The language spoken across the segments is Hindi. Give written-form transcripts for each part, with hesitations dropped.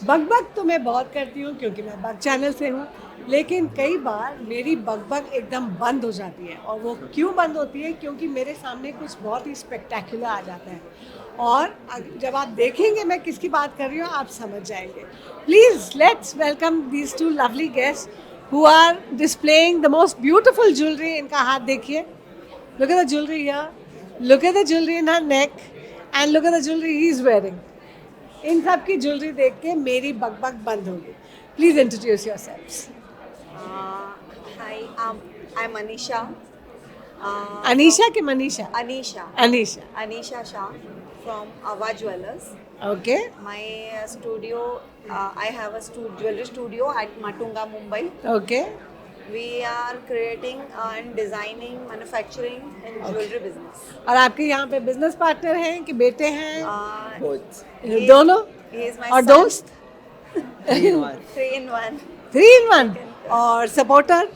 बकबक तो मैं बहुत करती हूँ क्योंकि मैं बग चैनल से हूँ, लेकिन कई बार मेरी बकबक एकदम बंद हो जाती है। और वो क्यों बंद होती है? क्योंकि मेरे सामने कुछ बहुत ही स्पेक्टेकुलर आ जाता है। और जब आप देखेंगे मैं किसकी बात कर रही हूँ, आप समझ जाएंगे। Please let's welcome these two lovely guest who are displaying the most beautiful jewellery. इनका हाथ देखिए, look at the jewelry here, look at the jewelry in her neck, and look at the jewelry he is wearing. इन सब की ज्वेलरी देख के मेरी बकबक बंद होगी। Please introduce yourselves. Uh, Hi, I'm Anisha. Anisha के Manisha? Anisha. Anisha. Anisha Shah from Ava Jewelers. Okay. My studio, I have a jewelry studio at Matunga, Mumbai. Okay. We are creating and designing, manufacturing in jewelry business. और आपके यहाँ पे बिजनेस पार्टनर हैं कि बेटे हैं? Both. दोनों? He is my और son. दोस्त? 3 in 1. 3 in 1. 3 in 1। और सपोर्टर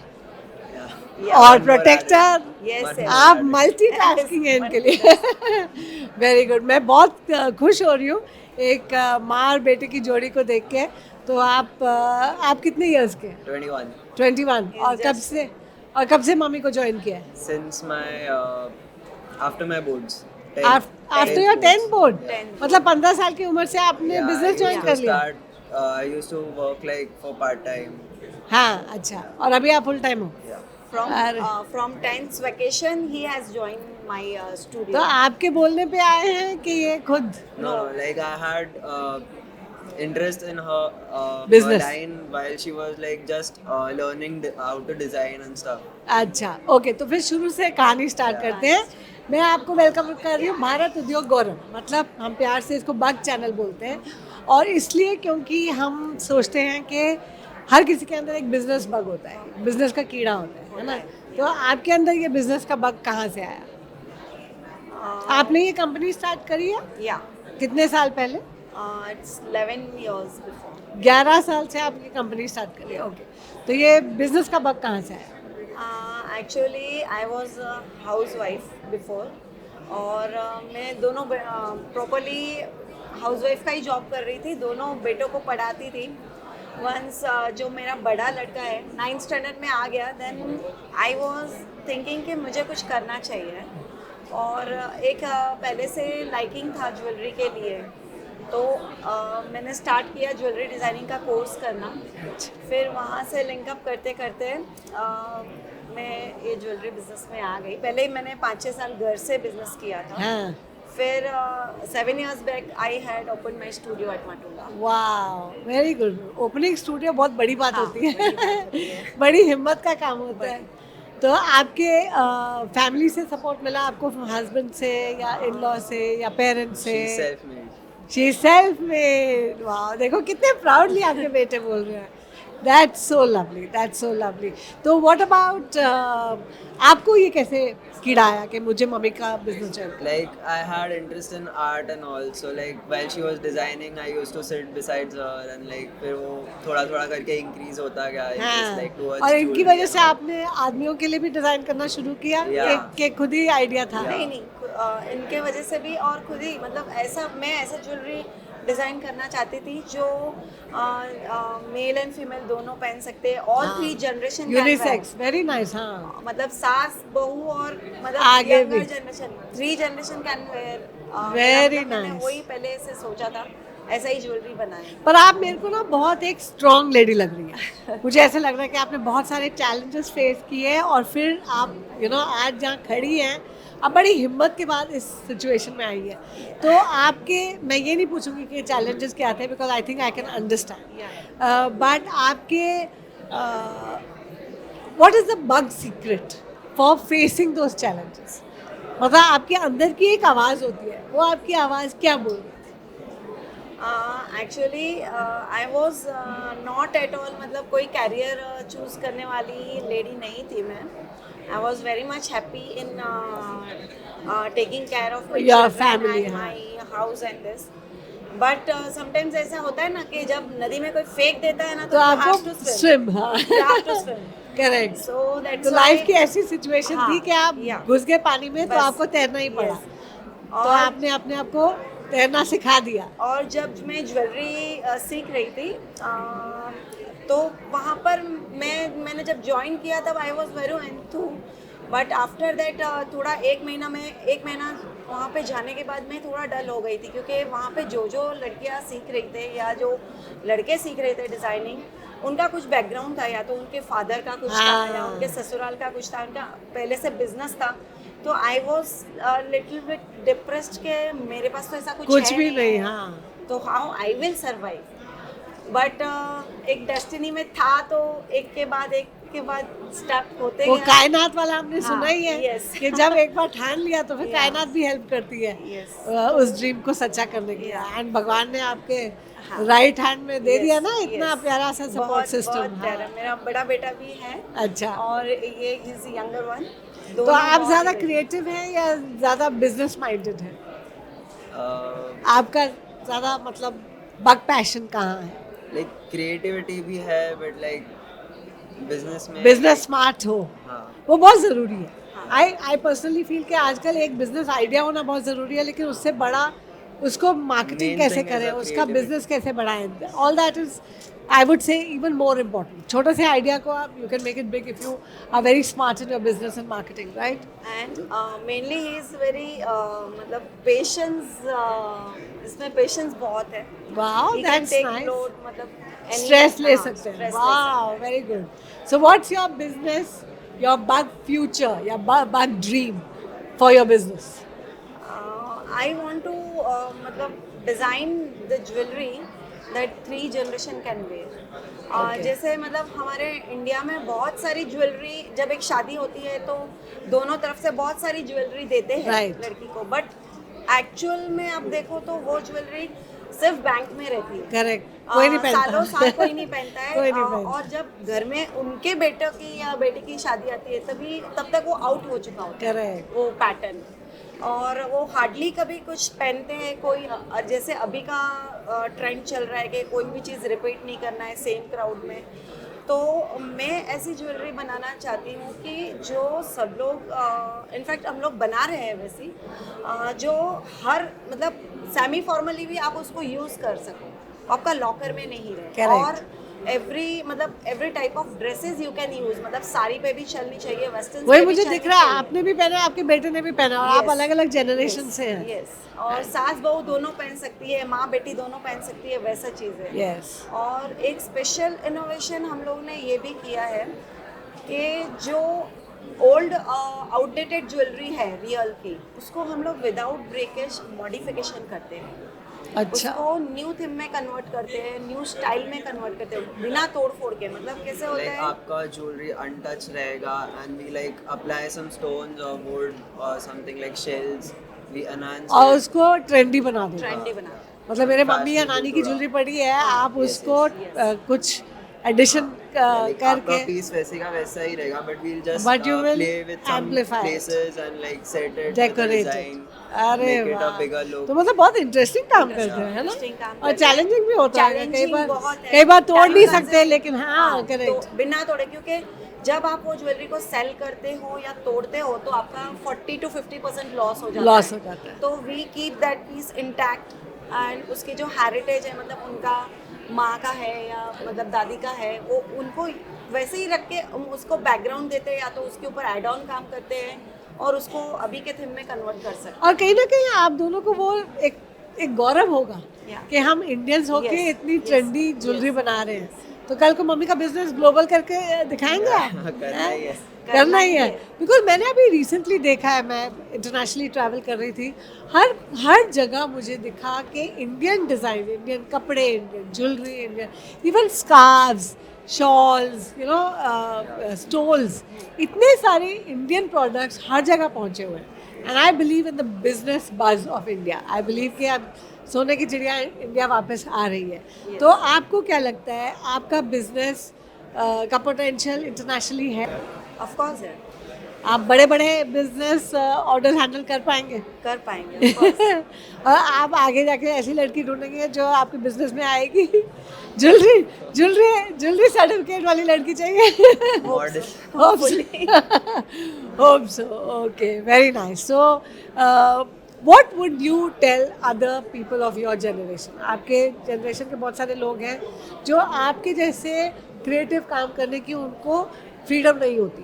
Yeah. और protector? Yes, One yes. more. आप मल्टीटास्किंग हैं इनके लिए। Very good. मैं बहुत खुश हो रही हूँ एक माँ और बेटे की जोड़ी को देख के। तो आप कितने इयर्स के? 21. 21। Yes, और कब से मम्मी को ज्वाइन किया है? Since after my boards. After your 10 board? 10 मतलब 15 साल की उम्र से आपने बिजनेस ज्वाइन कर लिया? I used to work like for part time. हाँ, अच्छा। और अभी आप फुल टाइम हो? Yeah. From 10th vacation, he has joined my studio. तो आपके बोलने पे आए हैं कि ये खुद? No, like I had interest in her Business. her line while she was like just learning how to design and stuff. अच्छा, ओके। तो फिर शुरू से कहानी स्टार्ट करते हैं। मैं आपको वेलकम कर रही हूँ भारत उद्योग गौरव, मतलब हम प्यार से इसको बग चैनल बोलते हैं। और इसलिए क्योंकि हम सोचते हैं कि हर किसी के अंदर एक बिजनेस बग होता है, बिजनेस का कीड़ा होता है ना? तो आपके अंदर ये बिजनेस का बग कहाँ से आया? आपने ये कंपनी स्टार्ट करी है Yeah. कितने साल पहले? It's 11 years before. 11 साल से आपकी कंपनी स्टार्ट करी है, ओके। तो ये बिजनेस का बग कहाँ से आया? Actually, I was a housewife before. और मैं दोनों प्रॉपरली हाउसवाइफ का ही जॉब कर रही थी, दोनों बेटों को पढ़ाती थी। वंस जो मेरा बड़ा लड़का है 9th स्टैंडर्ड में आ गया, देन आई वाज थिंकिंग कि मुझे कुछ करना चाहिए। और एक पहले से लाइकिंग था ज्वेलरी के लिए, तो मैंने स्टार्ट किया ज्वेलरी डिज़ाइनिंग का कोर्स करना। फिर वहाँ से लिंकअप करते करते मैं ये ज्वेलरी बिजनेस में आ गई। पहले मैंने 5-6 साल घर से बिजनेस किया था। हाँ। फिर 7 years back I had opened my studio at Matunga. वाह, वेरी गुड। ओपनिंग स्टूडियो बहुत बड़ी बात हाँ, होती बड़ी बात होती है। है। बड़ी हिम्मत का काम होता है। तो आपके फैमिली से सपोर्ट मिला आपको, हस्बैंड से या इन लॉ से या पेरेंट्स से? She's self-made. She self made. वाह, देखो कितने प्राउडली आपके बेटे बोल रहे हैं। That's so lovely, that's so lovely. तो व्हाट अबाउट आपको ये कैसे कीड़ा आया कि मुझे मम्मी का बिजनेस चाहिए? Like I had interest in art and also like while she was designing I used to sit beside her and like फिर वो थोड़ा थोड़ा करके increase होता गया interest like towards और इनकी jewelry वजह से and all. आपने आदमियों के लिए भी डिजाइन करना शुरू किया? Yeah. कि खुद ही आइडिया था? Yeah. नहीं, इनके वजह से भी और खुद ही, मतलब मैं ऐसा ज्वेलरी डिज़ाइन करना चाहती थी जो मेल एंड फीमेल दोनों पहन सकते हैं। All 3 generation unisex, very nice. हाँ, मतलब सास बहू और मतलब आगे भी। Younger generation, 3 generation can wear. Very मैंने nice. वही पहले से सोचा था, ऐसा ही ज्वेलरी बनाए। पर आप मेरे को ना बहुत एक स्ट्रॉन्ग लेडी लग रही है। मुझे ऐसा लग रहा है कि आपने बहुत सारे चैलेंजेस फेस किए और फिर आप आज जहाँ खड़ी हैं, अब बड़ी हिम्मत के बाद इस सिचुएशन में आई है। तो आपके, मैं ये नहीं पूछूंगी कि चैलेंजेस क्या थे, because I think I can understand, but आपके what is the big secret for facing those challenges? मतलब आपके अंदर की एक आवाज़ होती है, वो आपकी आवाज़ क्या बोल रही है? Actually I was not at all, मतलब कोई कैरियर चूज़ करने वाली लेडी नहीं थी मैं। I was very much happy in taking care of Your family, हाँ। My house and this. But sometimes ऐसा होता है ना कि जब नदी में कोई फेंक देता है ना, तो you have आपको to swim. स्विम, हाँ, You have to swim. Correct. So that's तो why- लाइफ की ऐसी सिचुएशन हाँ, थी कि आप yeah. घुस गए पानी में, तो बस, आपको तैरना ही पड़ा। yes. तो और आपने अपने आप को तैरना सिखा दिया। और जब मैं ज्वेलरी सीख रही थी तो वहाँ पर मैंने जब ज्वाइन किया तब I was very enthu, but after that थोड़ा एक महीना वहाँ पे जाने के बाद मैं थोड़ा डल हो गई थी, क्योंकि वहाँ पे जो लड़कियाँ सीख रही थे या जो लड़के सीख रहे थे डिज़ाइनिंग, उनका कुछ बैकग्राउंड था, या तो उनके फादर का कुछ था या उनके ससुराल का कुछ था, उनका पहले से बिजनेस था। तो I was little bit depressed के मेरे पास तो ऐसा कुछ भी नहीं। हाँ, तो how I will survive. But एक डेस्टिनी में था, तो एक के बाद स्टेप होते वो गया। कायनात वाला हमने हाँ, सुना ही है yes. कि जब एक बार ठान लिया तो फिर Yes. कायनात भी हेल्प करती है Yes. उस ड्रीम को सच्चा करने के लिए। Yeah. एंड भगवान ने आपके हाँ. राइट हैंड में दे Yes, दिया ना इतना yes. प्यारा सा सपोर्ट बहुत सिस्टम। प्यारा। मेरा बड़ा बेटा भी है अच्छा, और ये इज यंगर वन। तो आप ज्यादा क्रिएटिव हैं या ज्यादा बिजनेस माइंडेड हैं? आपका ज्यादा मतलब बग पैशन कहाँ है? लाइक क्रिएटिविटी भी है, बट लाइक बिजनेस में बिजनेस स्मार्ट हो, हाँ वो बहुत ज़रूरी है। आई पर्सनली फील कि आजकल एक बिजनेस आइडिया होना बहुत ज़रूरी है, लेकिन उससे बड़ा उसको मार्केटिंग Main कैसे thing is करें, a उसका creativity. बिजनेस कैसे बढ़ाएं, all that is I would say even more important. छोटे से आइडिया को आप you can make it big if you are very smart in your business and marketing, right? And mainly he is very मतलब पेशेंस, इसमें पेशेंस बहुत है। Wow, He can that's take nice. load, मतलब स्ट्रेस ले हाँ, सकते हैं। stress ले wow, very good. So what's your business, your big future या big dream for your business? I want to मतलब design the jewelry that 3 generation can wear. Okay. जैसे मतलब हमारे इंडिया में बहुत सारी ज्वेलरी, जब एक शादी होती है तो दोनों तरफ से बहुत सारी ज्वेलरी देते हैं Right. लड़की को, बट एक्चुअल में आप देखो तो वो ज्वेलरी सिर्फ बैंक में रहती है। करेक्ट, कोई नहीं पहनता। सालों साल कोई नहीं पहनता है। कोई नहीं पहनता। और जब घर में उनके बेटे की या बेटी की शादी आती है तब तक वो आउट हो चुका होता है Correct. वो पैटर्न, और वो हार्डली कभी कुछ पहनते हैं कोई। जैसे अभी का ट्रेंड चल रहा है कि कोई भी चीज़ रिपीट नहीं करना है सेम क्राउड में, तो मैं ऐसी ज्वेलरी बनाना चाहती हूँ कि जो सब लोग इनफैक्ट हम लोग बना रहे हैं वैसी, जो हर मतलब सेमी फॉर्मली भी आप उसको यूज़ कर सको, आपका लॉकर में नहीं रहे। Correct. और every type of dresses you can use, मतलब साड़ी पे भी चलनी चाहिए, वेस्टर्न वही मुझे दिख रहा है, आपने भी पहना, आपके बेटे ने भी पहना, और आप Yes. अलग अलग जनरेशन से हैं। यस, और सास बहू दोनों पहन सकती है, माँ बेटी दोनों पहन सकती है, वैसा चीज़ है। यस, और एक स्पेशल इनोवेशन हम लोग ने ये भी किया है कि जो ओल्ड आउटडेटेड ज्वेलरी है रियल की, उसको हम लोग विदाउट ब्रेकेज मॉडिफिकेशन करते हैं। अच्छा, उसको न्यू थीम में कन्वर्ट करते हैं, न्यू स्टाइल में कन्वर्ट करते हैं, बिना तोड़ फोड़ के। मतलब कैसे होता लाइक है, आपका ज्वेलरी अनटच रहेगा and we like apply some stones और वुड और something like shells, we enhance और उसको ट्रेंडी बना दो। ट्रेंडी बना। मतलब मेरे मम्मी या Fashionable नानी की थोड़ा। ज्वेलरी पड़ी है, आप yes, उसको yes. कुछ एडिशन आपका करके, पीस वैसे का वैसा ही रहेगा, but we'll just But you will play with some amplify it. Places and like set it, decorate design, अरे मेक इट अ वाह, बिगर लुक। तो मतलब बहुत इंटरेस्टिंग काम करते हैं, है Interesting ना? काम और करते हैं। चैलेंजिंग भी होता है, Challenging बहुत है। कई बार तोड़ Time नहीं consuming। सकते, लेकिन हाँ, तो करेक्ट। बिना तोड़े, क्योंकि जब आप वो ज्वेलरी को सेल करते हो या तोड़ते हो तो आपका 40 to 50% लॉस हो जाता है। लॉस हो जाता है। तो we keep that piece intact, and उसकी जो हेरिटेज है, मतलब उनका माँ का है या मतलब दादी का है, वो उनको वैसे ही रख के उसको बैकग्राउंड देते हैं, या तो उसके ऊपर एड ऑन काम करते हैं और उसको अभी के थीम में कन्वर्ट कर सकते हैं। और कहीं ना कहीं आप दोनों को वो एक गौरव होगा Yeah. कि हम इंडियंस होके Yes, इतनी yes, ट्रेंडी ज्वेलरी बना रहे हैं, तो कल को मम्मी का बिजनेस ग्लोबल करके दिखाएंगे आप? करना ही है। करना ही है, बिकॉज मैंने अभी रिसेंटली देखा है, मैं इंटरनेशनली ट्रैवल कर रही थी, हर जगह मुझे दिखा कि इंडियन डिज़ाइन, इंडियन कपड़े, Indian jewellery, Indian even scarves, shawls, you know, stoles, इतने सारे इंडियन प्रोडक्ट्स हर जगह पहुंचे हुए हैं। And I believe in the business बज ऑफ इंडिया। आई बिलीव कि अब सोने की चिड़िया इंडिया वापस आ रही है। तो आपको क्या लगता है, आपका बिजनेस का पोटेंशियल इंटरनेशनली है? ऑफ कोर्स है, आप बड़े बड़े बिजनेस ऑर्डर हैंडल कर पाएंगे? कर पाएंगे of course। और आप आगे जाके ऐसी लड़की ढूंढेंगे जो आपके बिजनेस में आएगी? ज्वेलरी सर्टिफिकेट वाली लड़की चाहिए? Model hope so, okay, very nice. So What would you tell other people of your generation? आपके जनरेशन के बहुत सारे लोग हैं जो आपके जैसे क्रिएटिव काम करने की उनको फ्रीडम नहीं होती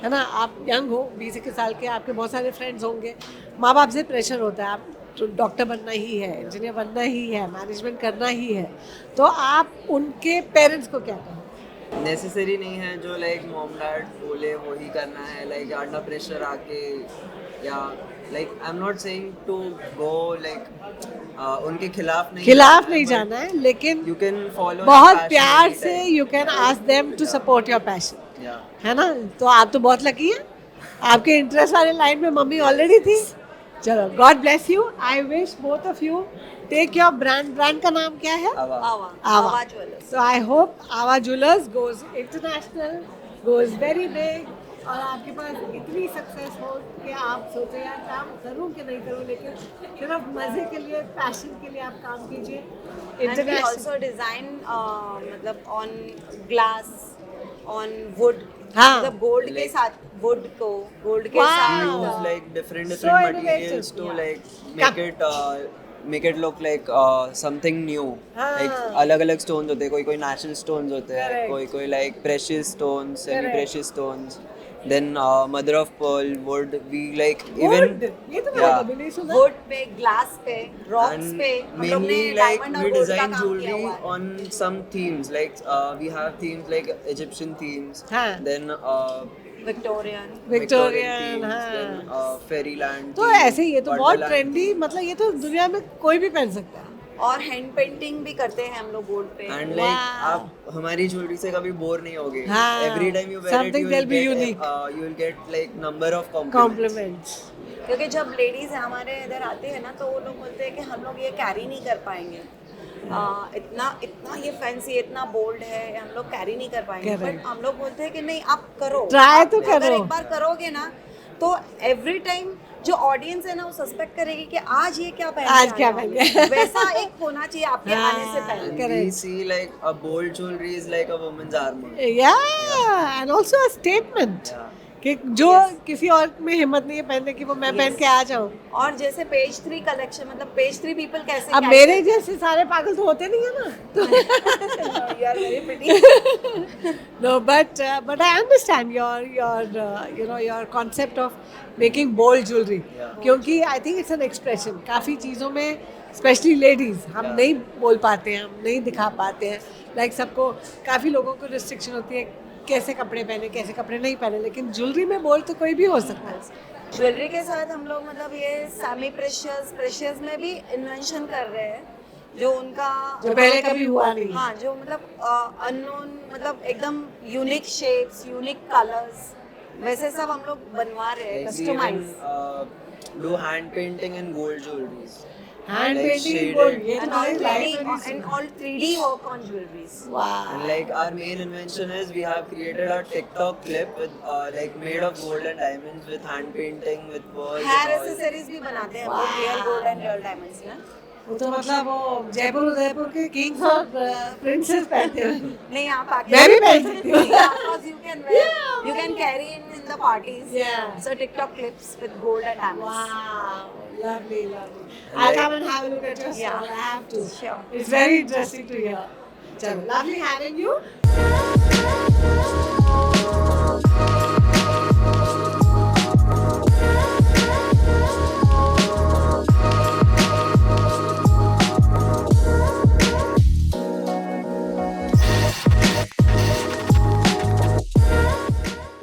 है ना? आप यंग हो, 20 साल के, आपके बहुत सारे फ्रेंड्स होंगे, माँ बाप से प्रेशर होता है, आप तो डॉक्टर बनना ही है, इंजीनियर बनना ही है, मैनेजमेंट करना ही है, तो आप उनके पेरेंट्स को क्या कहें? नेसेसरी नहीं है जो लाइक मॉम डैड बोले वो ही करना है, लाइक अंडर प्रेशर आके, या like I am not saying to go like उनके खिलाफ नहीं जाना है, लेकिन यू कैन फॉलो बहुत प्यार से you can ask them to support your passion, है ना? तो आप तो बहुत लकी हैं, आपके इंटरेस्ट वाले लाइन में मम्मी ऑलरेडी थी। चलो, God bless you. I wish both of you take your brand का नाम क्या है? Aava jewellers. So I hope Ava Jewelers goes international, goes very big, और आपके पास इतनी सक्सेस हो कि आप सोचो यार काम करूँ कि नहीं करूँ, लेकिन सिर्फ मज़े के लिए, पैशन के लिए आप काम कीजिए। And we also design मतलब on glass, on wood, हाँ। मतलब गोल्ड के साथ, wood को गोल्ड के Wow. साथ use like different So materials innovative, to yeah. like make it look like something new. हाँ. Like अलग-अलग stones होते हैं, कोई नाचुरल stones होते हैं, Correct. कोई like precious stones, semi Correct. precious stones. Then mother of pearl, wood, we like Wood? even ये तो मैंने yeah. कभी नहीं सुना। wood पे, glass पे, rocks And पे हम लोग ने mainly like diamond और we gold का design काम किया jewelry हुआ है। on some themes, like we have themes like Egyptian themes, हाँ. then Victorian Victorian, themes, हाँ। then fairyland तो themes, ऐसे ही ये तो बहुत Wonderland ट्रेंडी, मतलब ये तो दुनिया में कोई भी पहन सकता है। और हैंड पेंटिंग भी करते हैं हम लोग गोल्ड पे। And like Wow. आप हमारी ज्वेलरी से कभी बोर नहीं होगे। हाँ. Every time you wear Something it, they'll be unique. you will get like number of compliments. Compliments. क्योंकि जब लेडीज हमारे इधर आते हैं ना, तो वो लोग बोलते हैं कि हम लोग ये कैरी नहीं कर पाएंगे, इतना ये फैंसी, इतना बोल्ड है, हम लोग कैरी नहीं कर पाएंगे। Correct. बट हम लोग बोलते हैं कि नहीं, आप करो, Try आप तो अगर करो। एक बार करोगे ना, तो एवरी टाइम जो ऑडियंस है ना, वो सस्पेक्ट करेगी कि आज ये क्या पहन के आज क्या आया पहन है। के। वैसा एक होना चाहिए आपके हाँ। आने से पहले। And Correct. we see like a bold jewelry is like a woman's armor. Yeah, and also a statement Yeah. कि जो किसी और में हिम्मत नहीं है पहनने की, वो मैं पहन के आ जाऊँ। और जैसे पेज 3 कलेक्शन, मतलब पेज 3 पीपल कैसे अब मेरे जैसे सारे पागल तो होते नहीं है ना, तो You are very pretty. no, but I understand your concept of making bold jewelry, Yeah. क्योंकि I think it's an expression। काफ़ी चीज़ों में स्पेशली लेडीज़ हम Yeah. नहीं बोल पाते हैं, हम नहीं दिखा पाते हैं, लाइक सबको, काफ़ी लोगों को रिस्ट्रिक्शन होती है कैसे कपड़े पहने, कैसे कपड़े नहीं पहने, लेकिन ज्वेलरी में बोल तो कोई भी हो सकता है। ज्वेलरी के साथ हम लोग मतलब ये सेमी प्रेशियस में भी इन्वेंशन कर रहे हैं, जो उनका जो पहले कभी हुआ नहीं। हाँ, जो मतलब अननोन, मतलब एकदम यूनिक शेप्स, यूनिक कलर्स, वैसे सब हम लोग बनवा रहे हैं, Like we customise. even do hand painting and gold jewelries. Hand Like painting shaded. बोल, ये तो And मैंने all लाइफ 3D में नहीं and सुना। all 3D work on jewelries. वाह। And like our main invention is we have created a TikTok clip with like made of gold and diamonds with hand painting with pearls. Hair and all. Accessories भी बनाते हैं हम लोग, real gold and real diamonds में। वो तो मतलब वो जयपुर उदयपुर के किंग्स और प्रिंसेस पहनते हैं। नहीं, आप आके मैं भी पहन सकती हूँ। you can carry in the parties. Yeah. So TikTok clips with gold and diamonds. Wow, lovely. I'll come and have a look at your Yeah. stall. I have to. Sure. It's very interesting to hear. Chalo, lovely having you.